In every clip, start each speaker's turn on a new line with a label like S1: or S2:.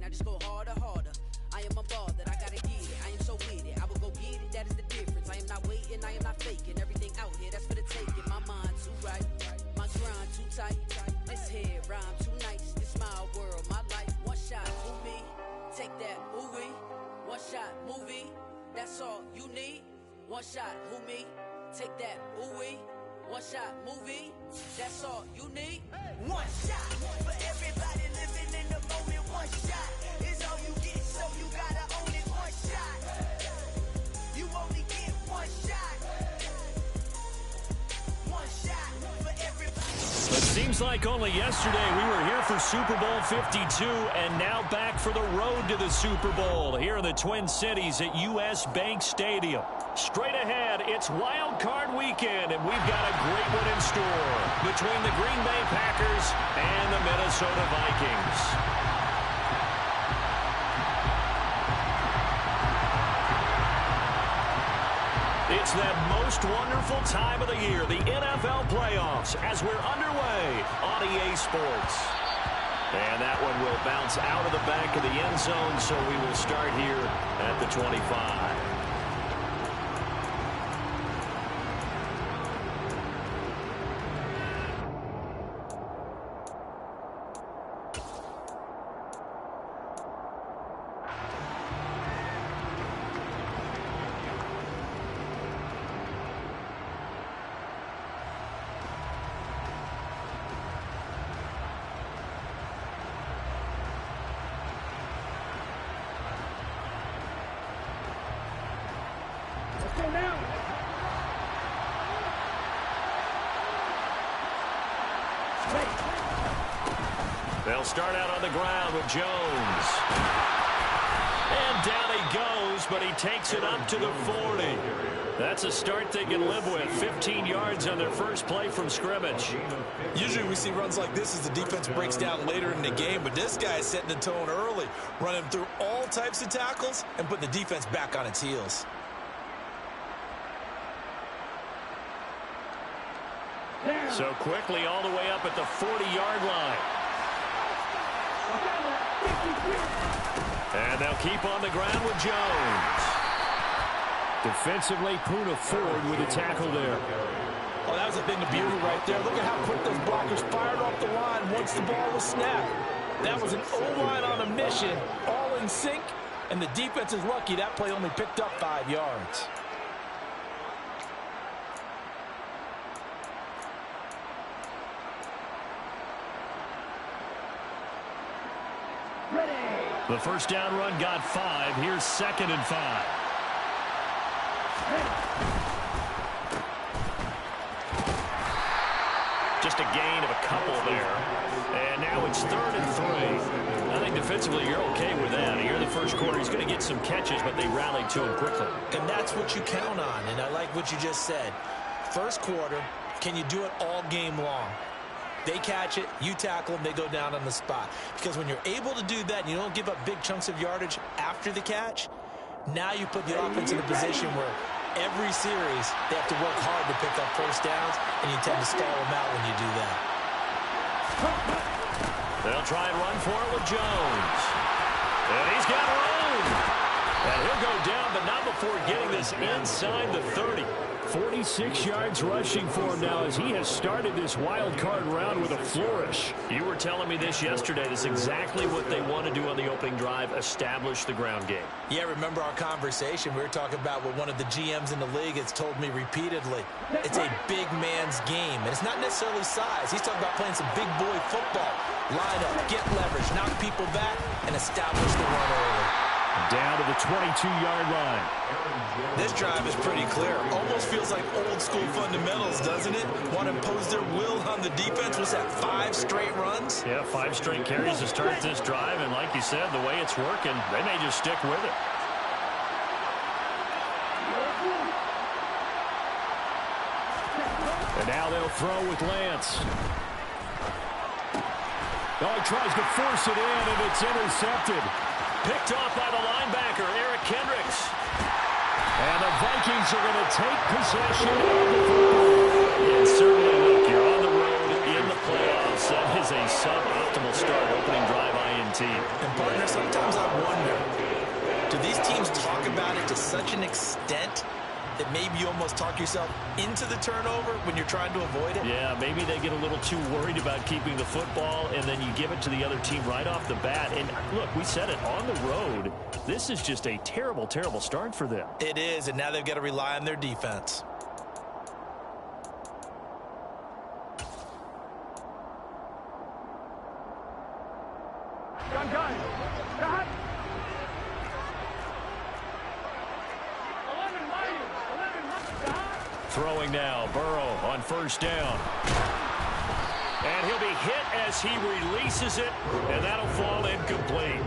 S1: I just go harder, harder. I am unbothered, I gotta get it. I am so with it, I will go get it, that is the difference. I am not waiting, I am not faking. Everything out here, that's for the taking. My mind too right, my grind too tight. This head rhyme too nice. This my world, my life. One shot, who me? Take that, ooh-wee. One shot, movie. That's all you need. One shot, who me? Take that, ooh-wee. One shot, movie. That's all you need.
S2: One shot for everybody living in the moment. One shot is all you get, so you gotta own it. One shot. You only get one shot. One shot for everybody.
S3: It seems like only yesterday we were here for Super Bowl 52 and now back for the road to the Super Bowl here in the Twin Cities at US Bank Stadium. Straight ahead, it's Wild Card Weekend, and we've got a great one in store between the Green Bay Packers and the Minnesota Vikings. It's that most wonderful time of the year, the NFL playoffs, as we're underway on EA Sports. And that one will bounce out of the back of the end zone, so we will start here at the 25. They'll start out on the ground with Jones. And down he goes, but he takes it up to the 40. That's a start they can live with. 15 yards on their first play from scrimmage.
S4: Usually we see runs like this as the defense breaks down later in the game, but this guy is setting the tone early, running through all types of tackles and putting the defense back on its heels.
S3: So quickly all the way up at the 40-yard line. And they'll keep on the ground with Jones. Defensively, Poona Ford with a tackle there.
S4: Oh, that was a thing of beauty right there. Look at how quick those blockers fired off the line once the ball was snapped. That was an O-line on a mission, all in sync, and the defense is lucky that play only picked up 5 yards.
S3: The first down run got 5. Here's 2nd and 5. Just a gain of a couple there. And now it's 3rd and 3. I think defensively you're okay with that. Here in the first quarter, he's going to get some catches, but they rallied to him quickly.
S4: And that's what you count on, and I like what you just said. First quarter, can you do it all game long? They catch it, you tackle them, they go down on the spot. Because when you're able to do that and you don't give up big chunks of yardage after the catch, now you put the offense in a position where every series they have to work hard to pick up first downs, and you tend to stall them out when you do that.
S3: They'll try and run for it with Jones. And he's got room. And he'll go down, but not before getting this inside the 30. 46 yards rushing for him now as he has started this wild card round with a flourish. You were telling me this yesterday. This is exactly what they want to do on the opening drive, establish the ground game.
S4: Yeah, remember our conversation. We were talking about what one of the GMs in the league has told me repeatedly. It's a big man's game, and it's not necessarily size. He's talking about playing some big boy football. Line up, get leverage, knock people back, and establish the run early.
S3: Down to the 22-yard line.
S4: This drive is pretty clear. Almost feels like old school fundamentals, doesn't it? Want to impose their will on the defense. Was that 5 straight runs?
S3: Yeah, 5 straight carries to start this drive, and like you said, the way it's working, they may just stick with it. And now they'll throw with Lance. Oh, he tries to force it in, and it's intercepted. Picked off by the linebacker, Eric Kendricks. And the Vikings are going to take possession of the football. And certainly, look, you're on the road in the playoffs. That is was a suboptimal start, opening drive INT.
S4: And partner, sometimes I wonder, do these teams talk about it to such an extent that maybe you almost talk yourself into the turnover when you're trying to avoid it?
S3: Yeah, maybe they get a little too worried about keeping the football, and then you give it to the other team right off the bat. And look, we said it, on the road, this is just a terrible, terrible start for them.
S4: It is, and now they've got to rely on their defense.
S3: Throwing now, Burrow on first down. And he'll be hit as he releases it, and that'll fall incomplete.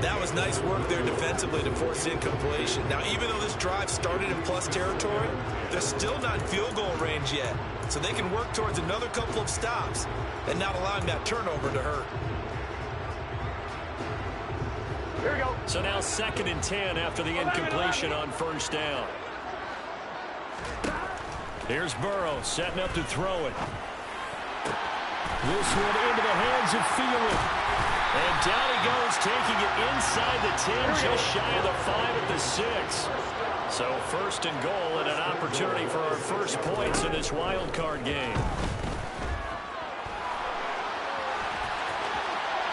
S4: That was nice work there defensively to force incompletion. Now, even though this drive started in plus territory, they're still not in field goal range yet. So they can work towards another couple of stops and not allowing that turnover to hurt.
S3: Here we go. So now 2nd and 10 after the incompletion on first down. Here's Burrow setting up to throw it. This one into the hands of Thielen. And down he goes, taking it inside the 10, just shy of the 5 at the 6. So 1st and goal and an opportunity for our first points in this wild card game.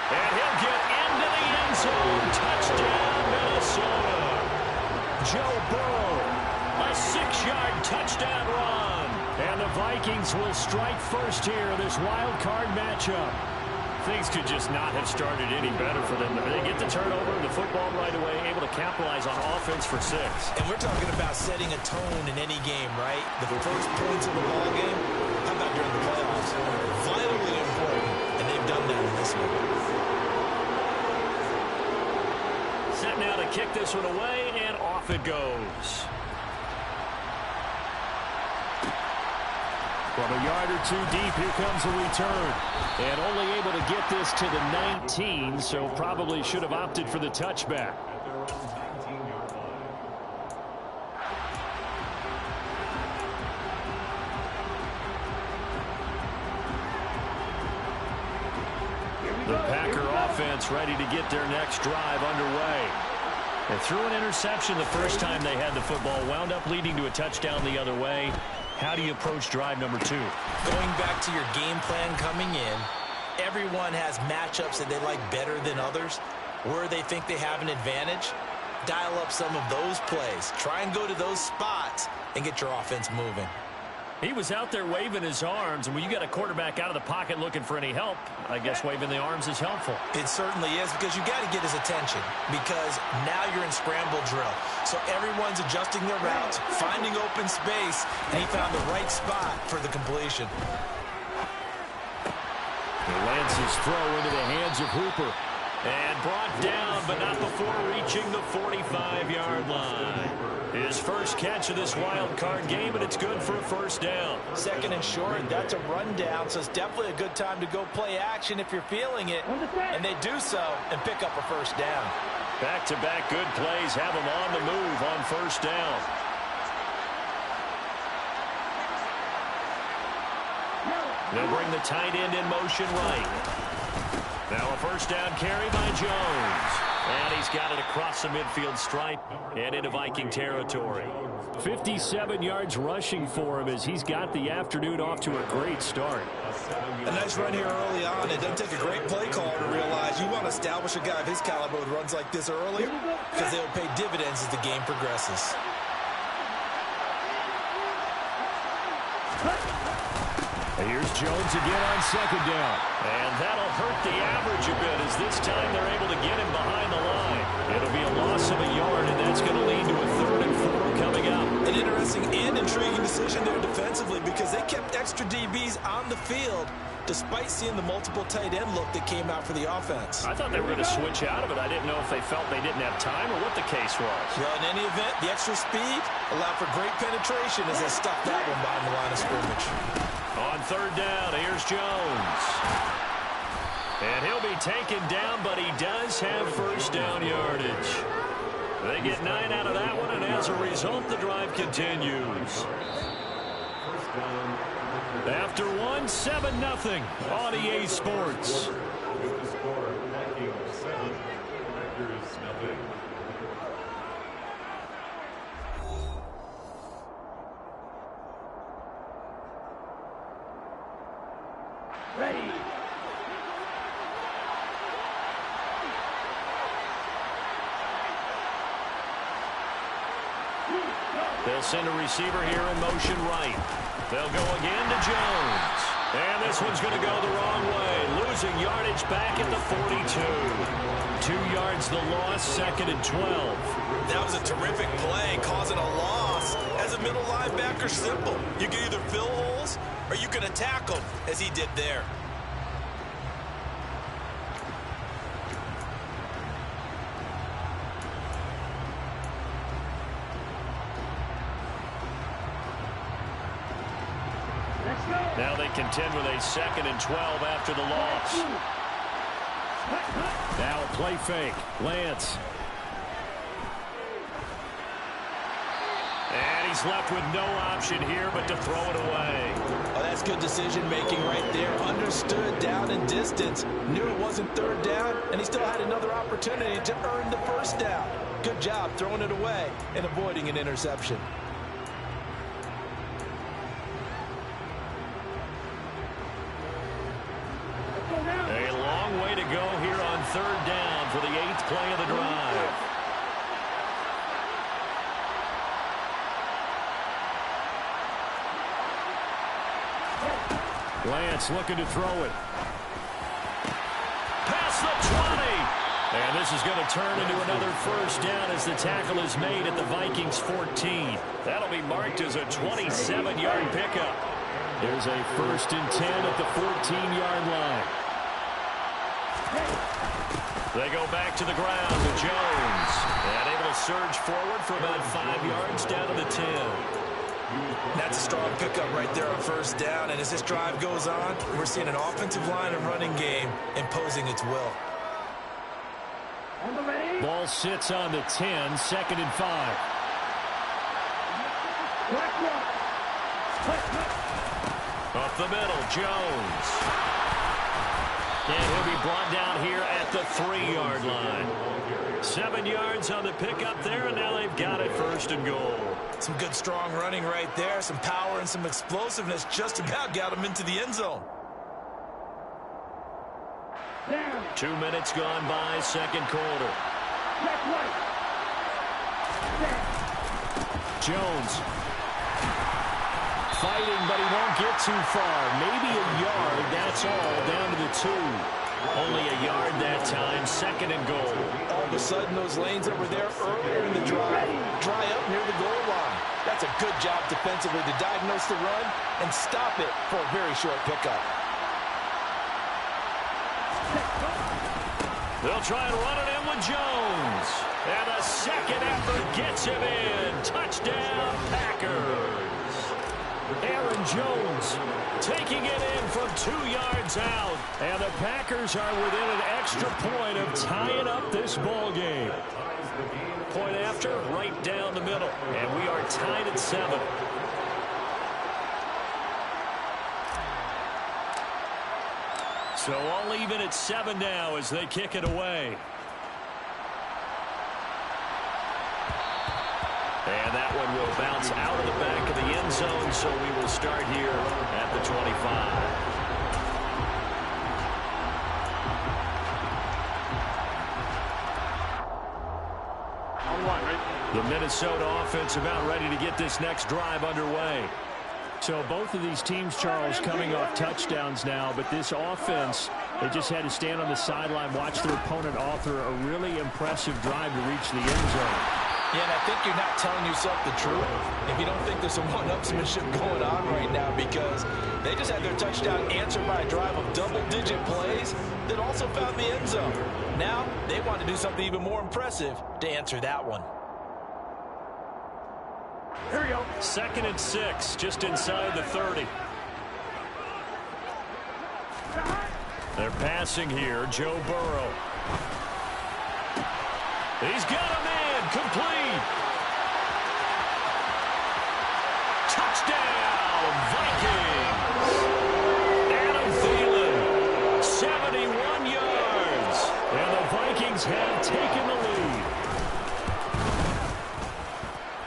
S3: And he'll get into the end zone. Touchdown, Minnesota. Joe Burrow, a 6-yard touchdown run. And the Vikings will strike first here in this wild card matchup. Things could just not have started any better for them. They get the turnover, the football right away, able to capitalize on offense for 6.
S4: And we're talking about setting a tone in any game, right? The first points of the ball game, how about during the playoffs? Vitally important, and they've done that in this one.
S3: Set now to kick this one away, and off it goes. From a yard or two deep, here comes a return. And only able to get this to the 19, so probably should have opted for the touchback. The Packer offense ready to get their next drive underway. They threw an interception the first time they had the football, wound up leading to a touchdown the other way. How do you approach drive number 2?
S4: Going back to your game plan coming in, everyone has matchups that they like better than others. Where they think they have an advantage, dial up some of those plays. Try and go to those spots and get your offense moving.
S3: He was out there waving his arms, and when you got a quarterback out of the pocket looking for any help, I guess waving the arms is helpful.
S4: It certainly is, because you got to get his attention, because now you're in scramble drill. So everyone's adjusting their routes, finding open space, and he found the right spot for the completion.
S3: Lance's throw into the hands of Hooper. And brought down, but not before reaching the 45-yard line. His first catch of this wild card game, and it's good for a first down.
S4: 2nd and short, that's a rundown, so it's definitely a good time to go play action if you're feeling it. And they do so and pick up a first down.
S3: Back-to-back good plays have them on the move on first down. They'll bring the tight end in motion right. Now a first down carry by Jones. And he's got it across the midfield stripe and into Viking territory. 57 yards rushing for him as he's got the afternoon off to a great start.
S4: A nice run here early on. It doesn't take a great play caller to realize you want to establish a guy of his caliber with runs like this early, because they'll pay dividends as the game progresses.
S3: Here's Jones again on 2nd down. And that'll hurt the average a bit as this time they're able to get him behind the line. It'll be a loss of a yard, and that's going to lead to a 3rd and 4 coming up.
S4: An interesting and intriguing decision there defensively, because they kept extra DBs on the field despite seeing the multiple tight end look that came out for the offense.
S3: I thought they were going to switch out of it. I didn't know if they felt they didn't have time or what the case was.
S4: Well, in any event, the extra speed allowed for great penetration as they stuffed that one behind the line of scrimmage.
S3: On 3rd down, here's Jones. And he'll be taken down, but he does have first down yardage. They get 9 out of that one, and as a result, the drive continues. After one, 7-0 on EA Sports.
S5: With the score, Vikings 7, Packers 0.
S2: Ready.
S3: They'll send a receiver here in motion right. They'll go again to Jones. And this one's going to go the wrong way. Losing yardage back at the 42. 2 yards the loss, 2nd and 12.
S4: That was a terrific play, causing a loss. As a middle linebacker, simple. You can either fill holes or you can attack them, as he did there.
S3: Now they contend with a 2nd and 12 after the loss. Now a play fake. Lance. And he's left with no option here but to throw it away.
S4: Oh, that's good decision-making right there. Understood down and distance. Knew it wasn't 3rd down, and he still had another opportunity to earn the 1st down. Good job throwing it away and avoiding an interception.
S3: A long way to go here on 3rd down for the 8th play of the drive. Lance looking to throw it. Past the 20. And this is going to turn into another 1st down as the tackle is made at the Vikings 14. That'll be marked as a 27-yard pickup. There's a 1st and 10 at the 14-yard line. They go back to the ground with Jones. And able to surge forward for about 5 yards down to the 10.
S4: That's a strong pickup right there on 1st down. And as this drive goes on, we're seeing an offensive line and running game imposing its will.
S3: Ball sits on the 10, 2nd and 5. Up the middle, Jones. And he'll be brought down here at the 3-yard line. 7 yards on the pickup there, and now they've got it 1st and goal.
S4: Some good strong running right there. Some power and some explosiveness just about got him into the end zone.
S3: 2 minutes gone by, 2nd quarter. Jones. Fighting, but he won't get too far. Maybe a yard, that's all, down to the 2. Only a yard that time, 2nd and goal.
S4: All of a sudden, those lanes that were there earlier in the drive dry up near the goal line. That's a good job defensively to diagnose the run and stop it for a very short pickup.
S3: They'll try and run it in with Jones. And a 2nd effort gets him in. Touchdown, Packers. Aaron Jones taking it in from 2 yards out. And the Packers are within an extra point of tying up this ball game. Point after, right down the middle. And we are tied at 7. So all even at 7 now as they kick it away. And that one will bounce out of the back of the end zone, so we will start here at the 25. The Minnesota offense about ready to get this next drive underway. So both of these teams, Charles, coming off touchdowns now, but this offense, they just had to stand on the sideline, watch their opponent author a really impressive drive to reach the end zone.
S4: Yeah, and I think you're not telling yourself the truth if you don't think there's some one-upsmanship going on right now, because they just had their touchdown answered by a drive of double-digit plays that also found the end zone. Now they want to do something even more impressive to answer that one.
S3: Here we go. 2nd and 6, just inside the 30. They're passing here. Joe Burrow. He's got a man. Complete. Touchdown, Vikings. have taken the lead.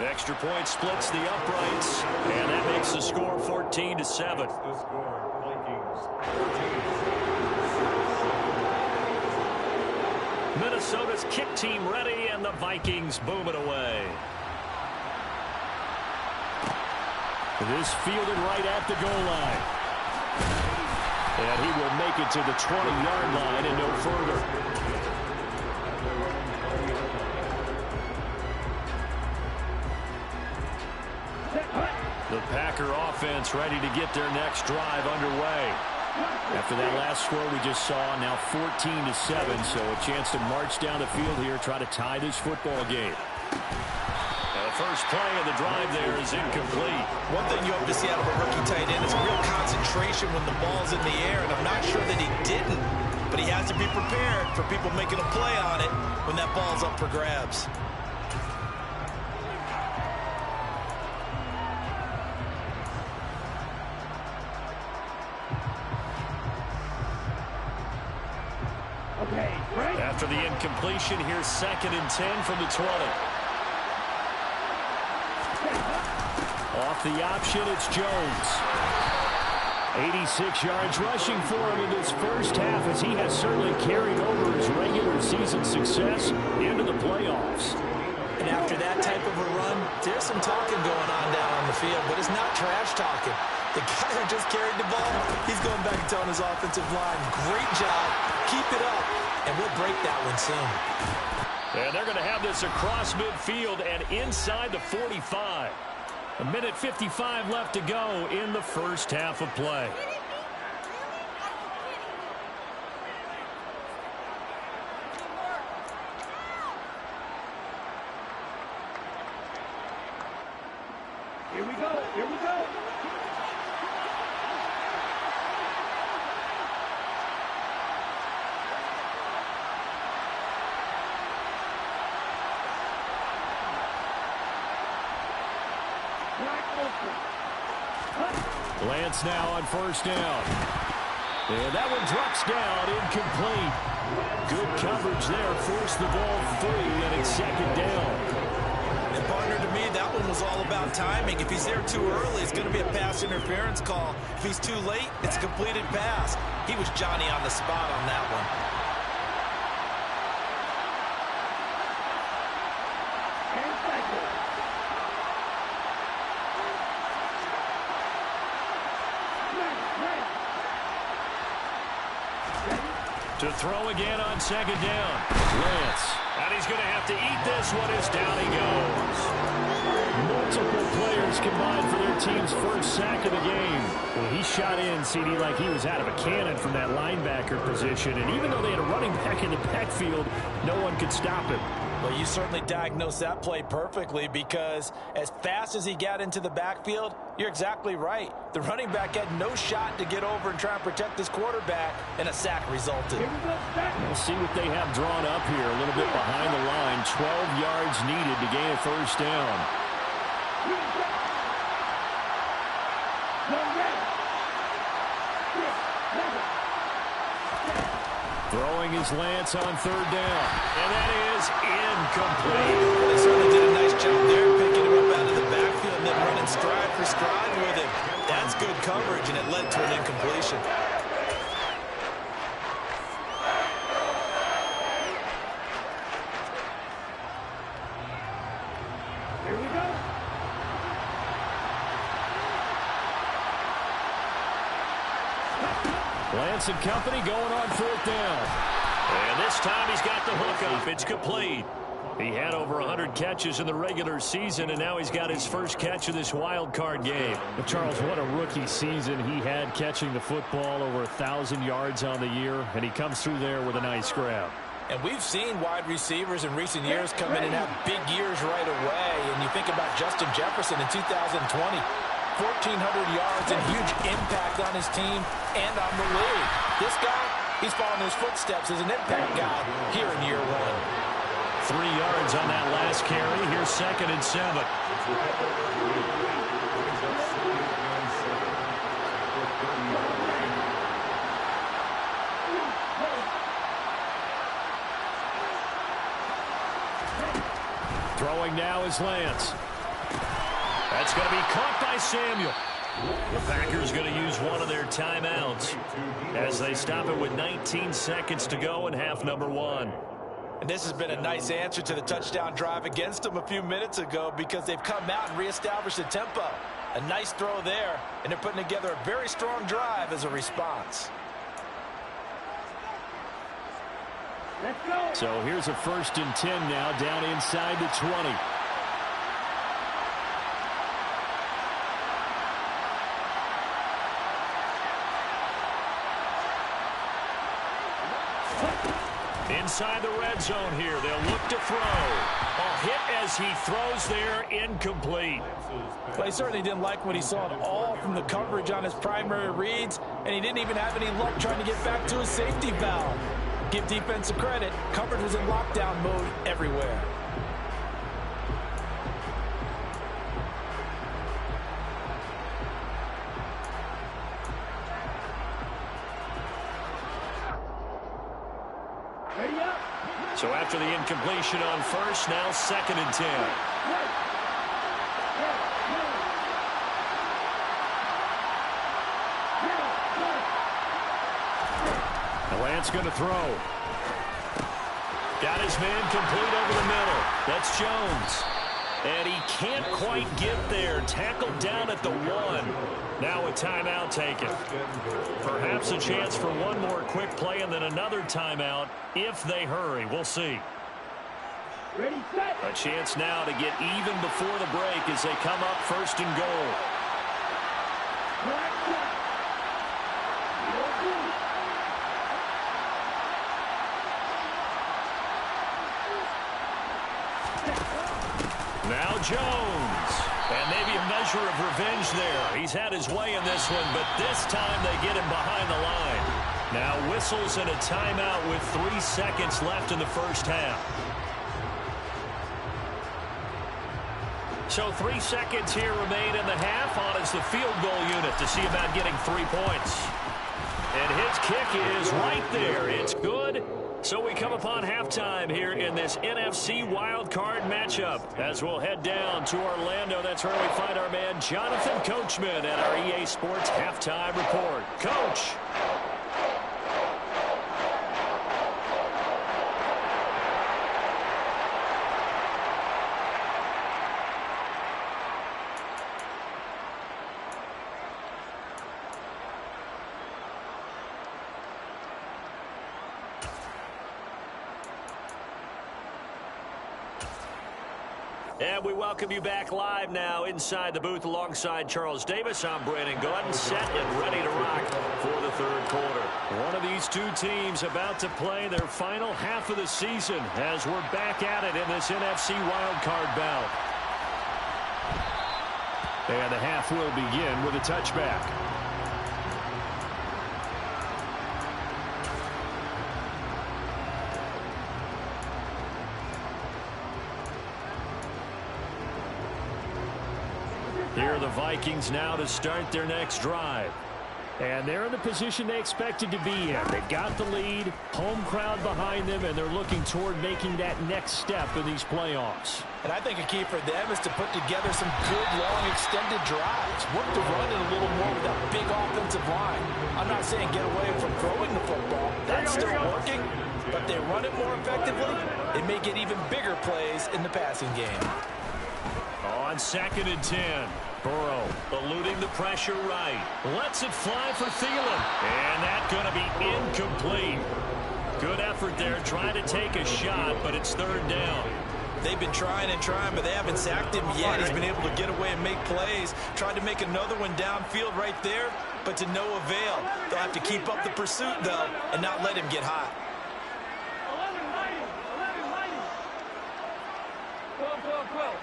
S3: Extra point splits the uprights, and that makes the score 14-7.
S5: The score, Vikings 14.
S3: Minnesota's kick team ready, and the Vikings boom it away. This fielded right at the goal line. And he will make it to the 20-yard line and no further. The Packer offense ready to get their next drive underway. After that last score we just saw, now 14-7, so a chance to march down the field here, try to tie this football game. The first play of the drive there is incomplete.
S4: One thing you hope to see out of a rookie tight end is real concentration when the ball's in the air, and I'm not sure that he didn't, but he has to be prepared for people making a play on it when that ball's up for grabs.
S3: After the incompletion, here's 2nd and 10 from the 20. Off the option, it's Jones. 86 yards rushing for him in this first half, as he has certainly carried over his regular season success into the playoffs.
S4: And after that type of a run, there's some talking going on down on the field, but it's not trash talking. The guy who just carried the ball, he's going back and telling his offensive line, great job, keep it up, and we'll break that one soon.
S3: And they're going to have this across midfield and inside the 45. 1:55 left to go in the first half of play.
S6: Here we go. Here we go.
S3: Lance now on first down. And that one drops down, incomplete. Good coverage there, forced the ball free, and it's 2nd down.
S4: And partner, to me, that one was all about timing. If he's there too early, it's going to be a pass interference call. If he's too late, it's a completed pass. He was Johnny on the spot on that one.
S3: To throw again on 2nd down. Lance. And he's going to have to eat this one as down he goes. Multiple players combined for their team's first sack of the game. Well, he shot in, CD, like he was out of a cannon from that linebacker position. And even though they had a running back in the backfield, no one could stop him.
S4: Well, you certainly diagnosed that play perfectly, because as fast as he got into the backfield, you're exactly right. The running back had no shot to get over and try and protect this quarterback, and a sack resulted.
S3: We'll see what they have drawn up here. A little bit behind the line. 12 yards needed to gain a first down. Throwing is Lance on 3rd down. And that is incomplete.
S4: They certainly did a nice job there, picking him up out of the backfield and then running stride for stride with him. That's good coverage, and it led to an incompletion.
S6: Here we go.
S3: Lance and company going on 4th down. And this time he's got the hook up. It's complete. He had over 100 catches in the regular season, and now he's got his first catch of this wild card game.
S7: But Charles, what a rookie season he had, catching the football, over 1,000 yards on the year, and he comes through there with a nice grab.
S4: And we've seen wide receivers in recent years come in and have big years right away. And you think about Justin Jefferson in 2020. 1,400 yards and huge impact on his team and on the league. This guy, he's following his footsteps as an impact guy here in year 1.
S3: 3 yards on that last carry. Here's 2nd and 7.
S7: Throwing now is Lance. That's going to be caught by Samuel. The Packers going to use one of their timeouts as they stop it with 19 seconds to go in half number 1.
S4: And this has been a nice answer to the touchdown drive against them a few minutes ago because they've come out and reestablished the tempo. A nice throw there, and they're putting together a very strong drive as a response.
S6: Let's go.
S7: So here's a 1st and 10 now down inside the 20. Inside the red zone here. They'll look to throw. A hit as he throws there, incomplete.
S4: Well, he certainly didn't like what he saw at all from the coverage on his primary reads, and he didn't even have any luck trying to get back to his safety valve. Give defensive credit. Coverage was in lockdown mode everywhere.
S7: So after the incompletion on 1st, now 2nd and 10. Lance going to throw. Got his man complete over the middle. That's Jones. And he can't quite get there. Tackled down at the 1. Now a timeout taken. Perhaps a chance for one more quick play and then another timeout if they hurry. We'll see.
S6: Ready, set.
S7: A chance now to get even before the break as they come up 1st and goal. Now Jones. And maybe a measure of revenge there. He's had his way in this one, but this time they get him behind the line. Now whistles and a timeout with 3 seconds left in the 1st half. So 3 seconds here remain in the half on as the field goal unit to see about getting 3 points. And his kick is right there. It's good. So we come upon halftime here in this NFC wildcard matchup as we'll head down to Orlando. That's where we find our man Jonathan Coachman at our EA Sports Halftime Report. Coach. And we welcome you back live now inside the booth alongside Charles Davis. I'm Brandon Gaudin, set and ready to rock for the 3rd quarter. One of these two teams about to play their final half of the season as we're back at it in this NFC wildcard bout. And the half will begin with a touchback. Here are the Vikings now to start their next drive. And they're in the position they expected to be in. They've got the lead, home crowd behind them, and they're looking toward making that next step in these playoffs.
S4: And I think a key for them is to put together some good, long, extended drives. Work the run in a little more with that big offensive line. I'm not saying get away from throwing the football. That's still working. But they run it more effectively, they may get even bigger plays in the passing game.
S7: On 2nd and 10. Burrow eluding the pressure right. Lets it fly for Thielen. And that's going to be incomplete. Good effort there trying to take a shot, but it's 3rd down.
S4: They've been trying and trying, but they haven't sacked him yet. He's been able to get away and make plays. Tried to make another one downfield right there, but to no avail. They'll have to keep up the pursuit, though, and not let him get hot.
S6: 12.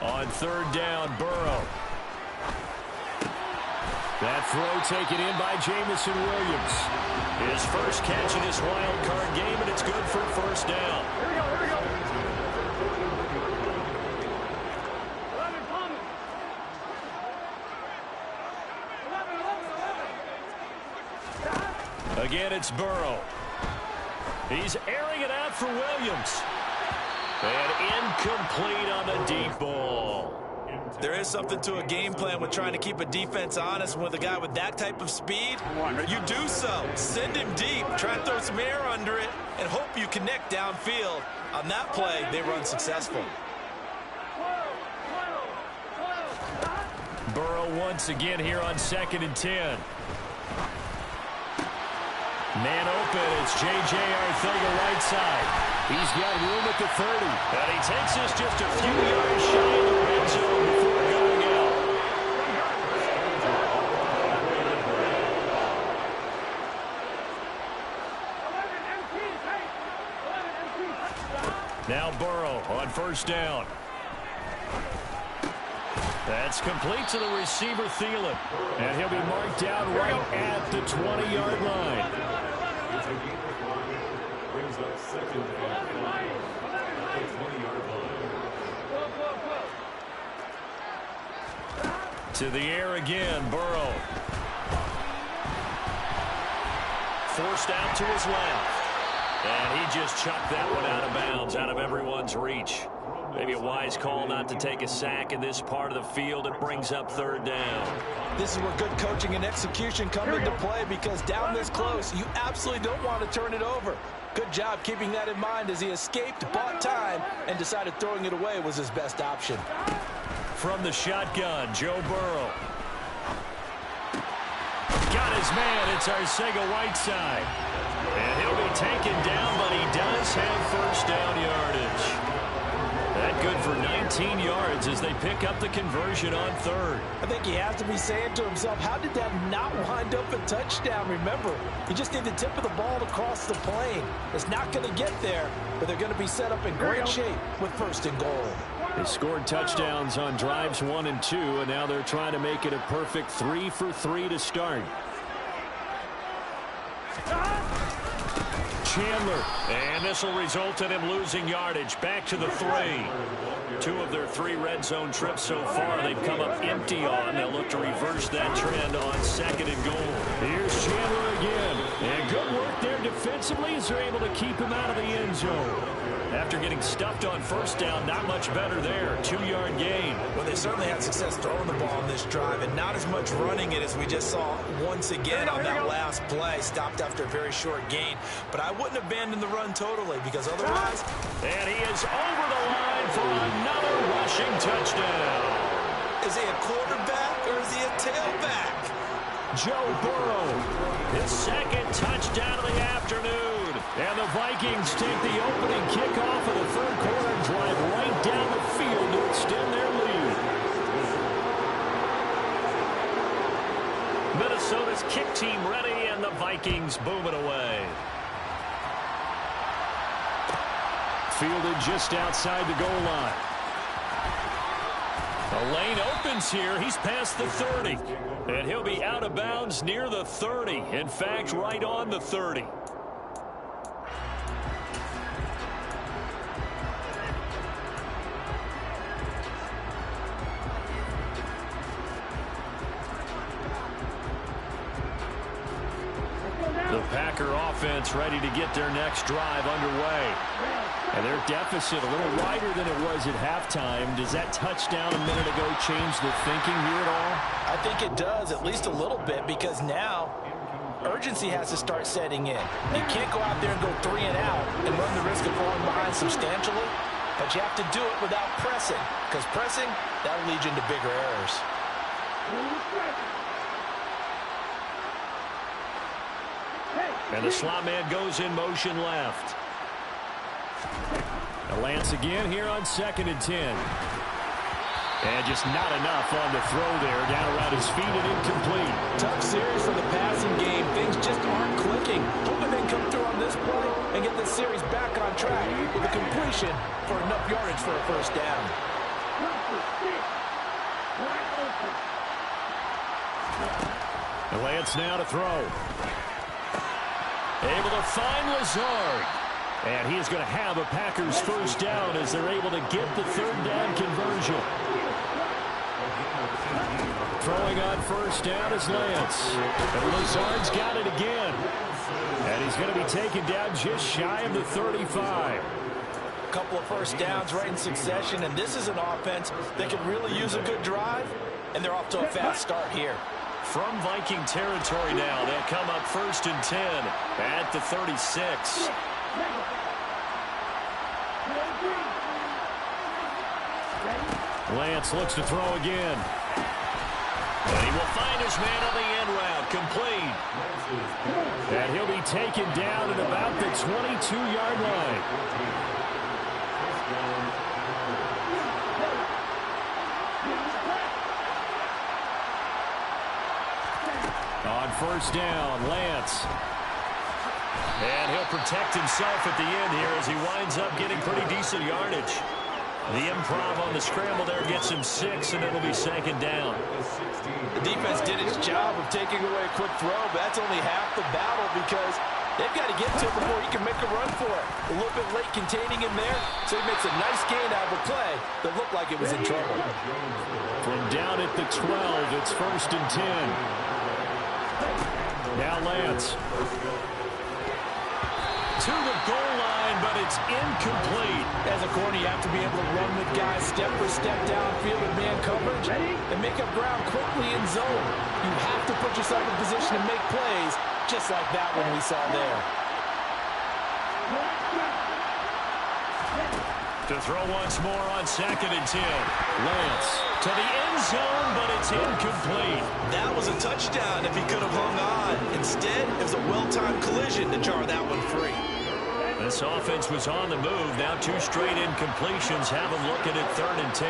S7: On 3rd down, Burrow. That throw taken in by Jamison Williams. His first catch in this wild card game, and it's good for 1st down.
S6: Here we go. 11.
S7: Again, it's Burrow. He's airing it out for Williams. And incomplete on the deep ball.
S4: There is something to a game plan with trying to keep a defense honest. With a guy with that type of speed, you do so. Send him deep, try and throw some air under it, and hope you connect downfield. On that play, they were unsuccessful.
S7: Burrow once again here on 2nd and 10. Man open, it's J.J. Arcega right side. He's got room at the 30. And he takes this just a few yards shy of the red zone before going out. Now Burrow on 1st down. That's complete to the receiver, Thielen. And he'll be marked down right at the 20-yard line.
S5: Brings up 2nd and 5 at the 20-yard line.
S7: To the air again, Burrow. Forced out to his left. And he just chucked that one out of bounds, out of everyone's reach. Maybe a wise call not to take a sack in this part of the field. It brings up 3rd down.
S4: This is where good coaching and execution come into play, because down this close, you absolutely don't want to turn it over. Good job keeping that in mind as he escaped, bought time, and decided throwing it away was his best option.
S7: From the shotgun, Joe Burrow. Got his man. It's Arcega-Whiteside. And he'll be taken down, but he does have 1st down yardage. That good for 19 yards as they pick up the conversion on 3rd.
S4: I think he has to be saying to himself, how did that not wind up a touchdown? Remember, you just need the tip of the ball to cross the plane. It's not going to get there, but they're going to be set up in great shape with 1st and goal.
S7: They scored touchdowns on drives 1 and 2, and now they're trying to make it a perfect 3 for 3 to start. Chandler, and this will result in him losing yardage. Back to the 3. 2 of their 3 red zone trips so far they've come up empty on. They'll look to reverse that trend on 2nd and goal. Here's Chandler again. And good work there defensively as they're able to keep him out of the end zone. After getting stuffed on 1st down, not much better there. 2-yard gain.
S4: Well, they certainly had success throwing the ball on this drive, and not as much running it as we just saw once again on that last play. Stopped after a very short gain. But I wouldn't abandon the run totally, because otherwise...
S7: And he is over the line for another rushing touchdown.
S4: Is he a quarterback or is he a tailback?
S7: Joe Burrow, his 2nd touchdown of the afternoon. And the Vikings take the opening kickoff of the 3rd quarter and drive right down the field to extend their lead. Minnesota's kick team ready, and the Vikings boom it away. Fielded just outside the goal line. The lane opens here. He's past the 30. And he'll be out of bounds near the 30. In fact, right on the 30. The Packer offense ready to get their next drive underway. And their deficit a little wider than it was at halftime. Does that touchdown a minute ago change the thinking here at all?
S4: I think it does, at least a little bit, because now urgency has to start setting in. You can't go out there and go 3 and out and run the risk of falling behind substantially, but you have to do it without pressing, because pressing, that'll lead you into bigger errors.
S7: And the slot man goes in motion left. Now Lance again here on 2nd and 10. And just not enough on the throw there. Down around his feet and incomplete.
S4: Tough series for the passing game. Things just aren't clicking. Hoping they can come through on this play and get the series back on track with a completion for enough yardage for a 1st down.
S7: And Lance now to throw. Able to find Lazard. And he is going to have a Packers 1st down as they're able to get the 3rd down conversion. Throwing on 1st down is Lance. And Lazard's got it again. And he's going to be taken down just shy of the 35.
S4: couple of first downs right in succession, and this is an offense that could really use a good drive, and they're off to a fast start here.
S7: From Viking territory now, they'll come up 1st and 10 at the 36. Lance looks to throw again. And he will find his man on the end route, complete. And he'll be taken down at about the 22-yard line. On 1st down, Lance. And he'll protect himself at the end here as he winds up getting pretty decent yardage. The improv on the scramble there gets him 6, and it'll be 2nd down.
S4: The defense did its job of taking away a quick throw, but that's only half the battle because they've got to get to it before he can make a run for it. A little bit late containing him there, so he makes a nice gain out of a play that looked like it was in trouble.
S7: From down at the 12, it's 1st and 10. Now Lance. To the goal line, but it's incomplete.
S4: As a corner, you have to be able to run with guys step for step downfield with man coverage and make up ground quickly in zone. You have to put yourself in position to make plays, just like that one we saw there.
S7: To throw once more on 2nd and 10. Lance to the end zone, but it's incomplete.
S4: That was a touchdown if he could have hung on. Instead, it was a well-timed collision to jar that one free.
S7: This offense was on the move. Now 2 straight incompletions have them looking at 3rd and 10.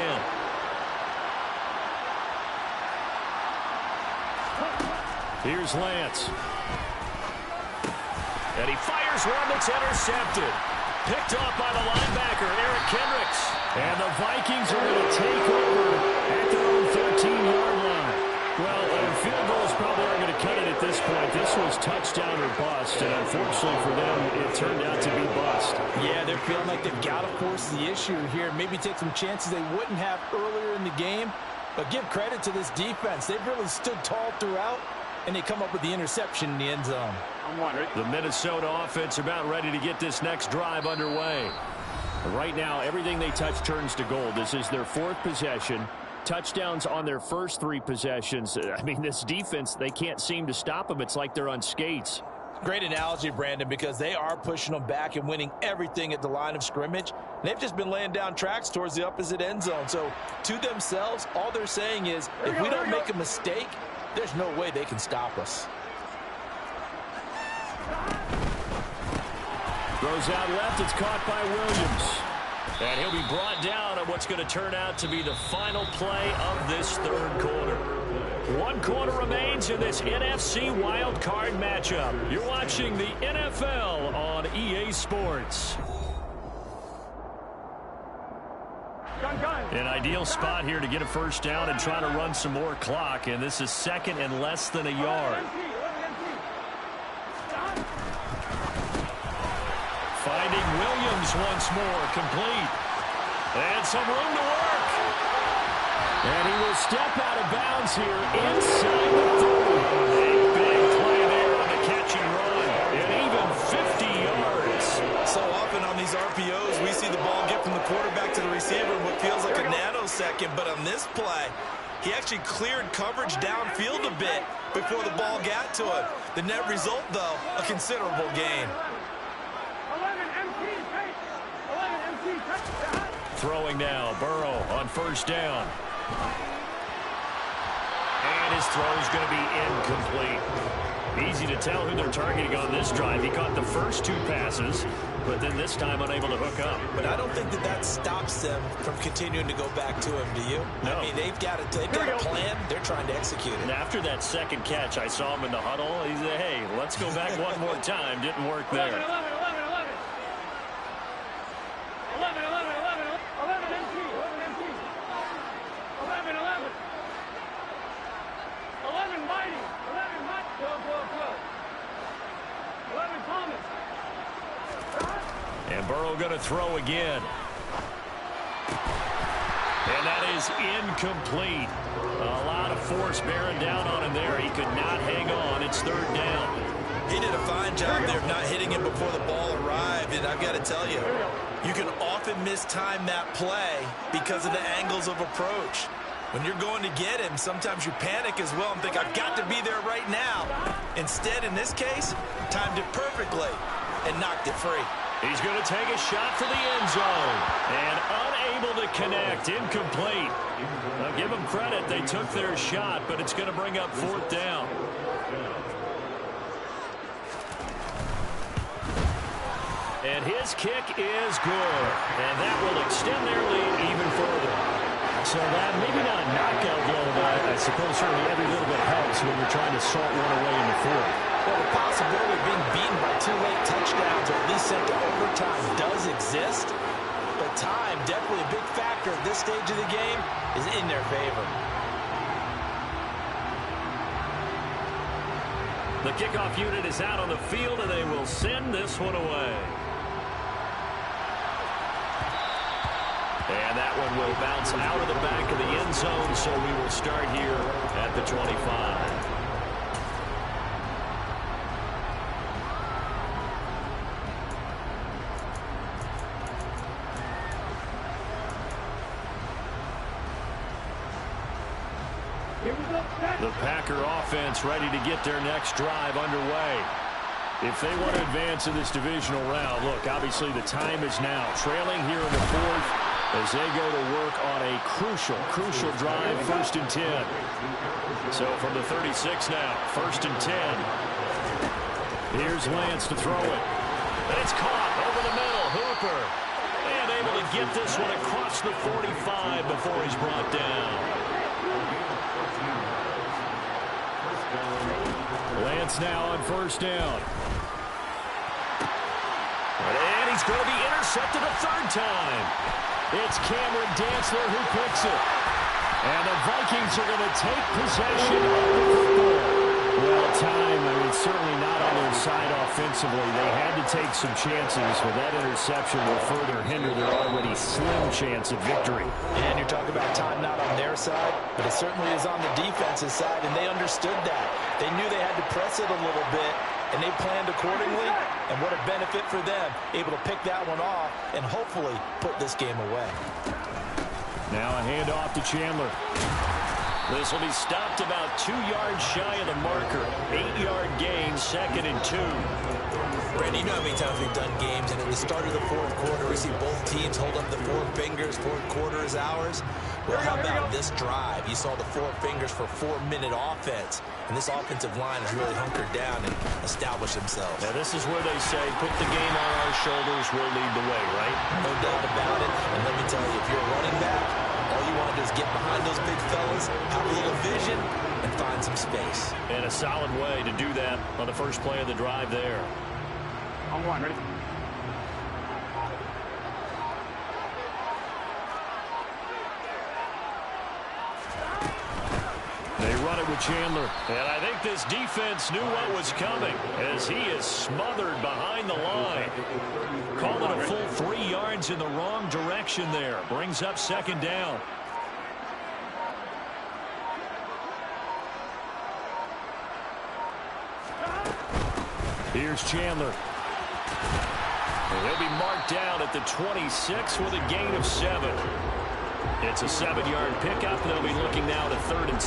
S7: Here's Lance. And he fires one that's intercepted. Picked off by the linebacker, Eric Kendricks. And the Vikings are going to take over at their own 13-yard line. Well, field goals probably aren't going to cut it at this point. This was touchdown or bust, and unfortunately for them, it turned out to be bust.
S4: Yeah, they're feeling like they've got to force the issue here. Maybe take some chances they wouldn't have earlier in the game. But give credit to this defense. They've really stood tall throughout, and they come up with the interception in the end zone.
S7: The Minnesota offense about ready to get this next drive underway. Right now, everything they touch turns to gold. This is their 4th possession. Touchdowns on their first 3 possessions. I mean, this defense, they can't seem to stop them. It's like they're on skates.
S4: Great analogy, Brandon, because they are pushing them back and winning everything at the line of scrimmage. They've just been laying down tracks towards the opposite end zone. So, to themselves, all they're saying is, if we don't make a mistake, there's no way they can stop us.
S7: Throws out left. It's caught by Williams. And he'll be brought down on what's going to turn out to be the final play of this 3rd quarter. 1 quarter remains in this NFC Wild Card matchup. You're watching the NFL on EA Sports. An ideal spot here to get a first down and try to run some more clock. And this is 2nd and less than a yard. Finding Williams once more, complete. And some room to work. And he will step out of bounds here inside the 30. A big play there on the catch and run. And even 50 yards.
S4: So often on these RPOs, we see the ball get from the quarterback to the receiver in what feels like a nanosecond. But on this play, he actually cleared coverage downfield a bit before the ball got to him. The net result, though, a considerable gain.
S7: Throwing now, Burrow on 1st down. And his throw is going to be incomplete. Easy to tell who they're targeting on this drive. He caught the first 2 passes, but then this time unable to hook up.
S4: But I don't think that stops them from continuing to go back to him, do you?
S7: No.
S4: I mean, they've got a plan. They're trying to execute it.
S7: And after that 2nd catch, I saw him in the huddle. He said, hey, let's go back one more time. Didn't work there.
S6: 11 Mighty. 11 Mighty. 11 Thomas.
S7: And Burrow going to throw again. And that is incomplete. A lot of force bearing down on him there. He could not hang on. It's 3rd down.
S4: He did a fine job there of not hitting him before the ball arrived, and I've got to tell you, you can often mistime that play because of the angles of approach. When you're going to get him, sometimes you panic as well and think, I've got to be there right now. Instead, in this case, timed it perfectly and knocked it free.
S7: He's going to take a shot for the end zone. And unable to connect, incomplete. Now give them credit, they took their shot, but it's going to bring up 4th down. And his kick is good. And that will extend their lead even further. So that maybe not a knockout blow, but I suppose certainly every little bit helps when you're trying to salt one away in the 4th.
S4: Well, the possibility of being beaten by 2 late touchdowns or at least sent to overtime does exist. But time, definitely a big factor at this stage of the game, is in their favor.
S7: The kickoff unit is out on the field, and they will send this one away. And that one will bounce out of the back of the end zone, so we will start here at the 25. The Packer offense ready to get their next drive underway. If they want to advance in this divisional round, look, obviously the time is now. Trailing here in the 4th as they go to work on a crucial drive, 1st and 10. So from the 36 now, 1st and 10. Here's Lance to throw it. And it's caught over the middle. Hooper. And able to get this one across the 45 before he's brought down. Lance now on 1st down. And he's going to be intercepted a 3rd time. It's Cameron Dantzler who picks it. And the Vikings are going to take possession of the football. Well, time, I mean, certainly not on their side offensively. They had to take some chances, but that interception will further hinder their already slim chance of victory.
S4: And you're talking about time not on their side, but it certainly is on the defensive side, and they understood that. They knew they had to press it a little bit, and they planned accordingly, and what a benefit for them, able to pick that one off and hopefully put this game away.
S7: Now a handoff to Chandler. This will be stopped about 2 yards shy of the marker. 8-yard gain, 2nd and 2.
S4: Randy, you know how many times we've done games, and at the start of the 4th quarter, we see both teams hold up the 4 fingers, 4th quarter is ours. Well, how about this drive? You saw the 4 fingers for 4-minute offense, and this offensive line has really hunkered down and established themselves.
S7: Now, this is where they say, put the game on our shoulders, we'll lead the way, right?
S4: No doubt about it, and let me tell you, if you're a running back, all you want to do is get behind those big fellas, have a little vision, and find some space.
S7: And a solid way to do that on the first play of the drive there.
S6: On 1, ready?
S7: They run it with Chandler. And I think this defense knew what was coming as he is smothered behind the line. Call it a full 3 yards in the wrong direction there. Brings up 2nd down. Here's Chandler. And he'll be marked down at the 26 with a gain of 7. It's a 7-yard pickup. They'll be looking now to 3rd and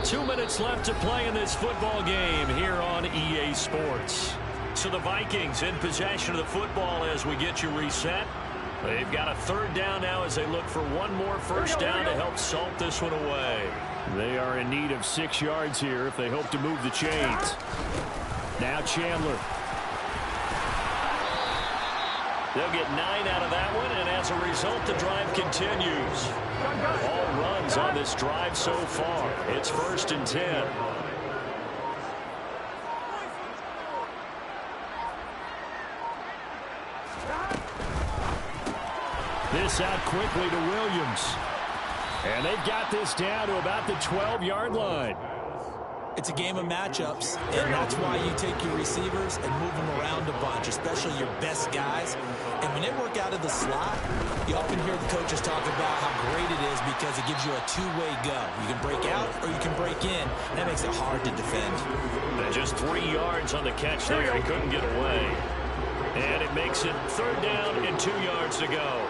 S7: 6. 2 minutes left to play in this football game here on EA Sports. So the Vikings in possession of the football as we get you reset. They've got a 3rd down now as they look for one more 1st down to help salt this one away. They are in need of 6 yards here if they hope to move the chains. Now Chandler. They'll get 9 out of that one, and as a result, the drive continues. All runs on this drive so far. It's 1st and 10. This out quickly to Williams. And they've got this down to about the 12-yard line.
S4: It's a game of matchups, and that's why you take your receivers and move them around a bunch, especially your best guys. And when they work out of the slot, you often hear the coaches talk about how great it is because it gives you a two-way go. You can break out or you can break in. That makes it hard to defend.
S7: And just 3 yards on the catch there. He couldn't get away. And it makes it 3rd down and 2 yards to go.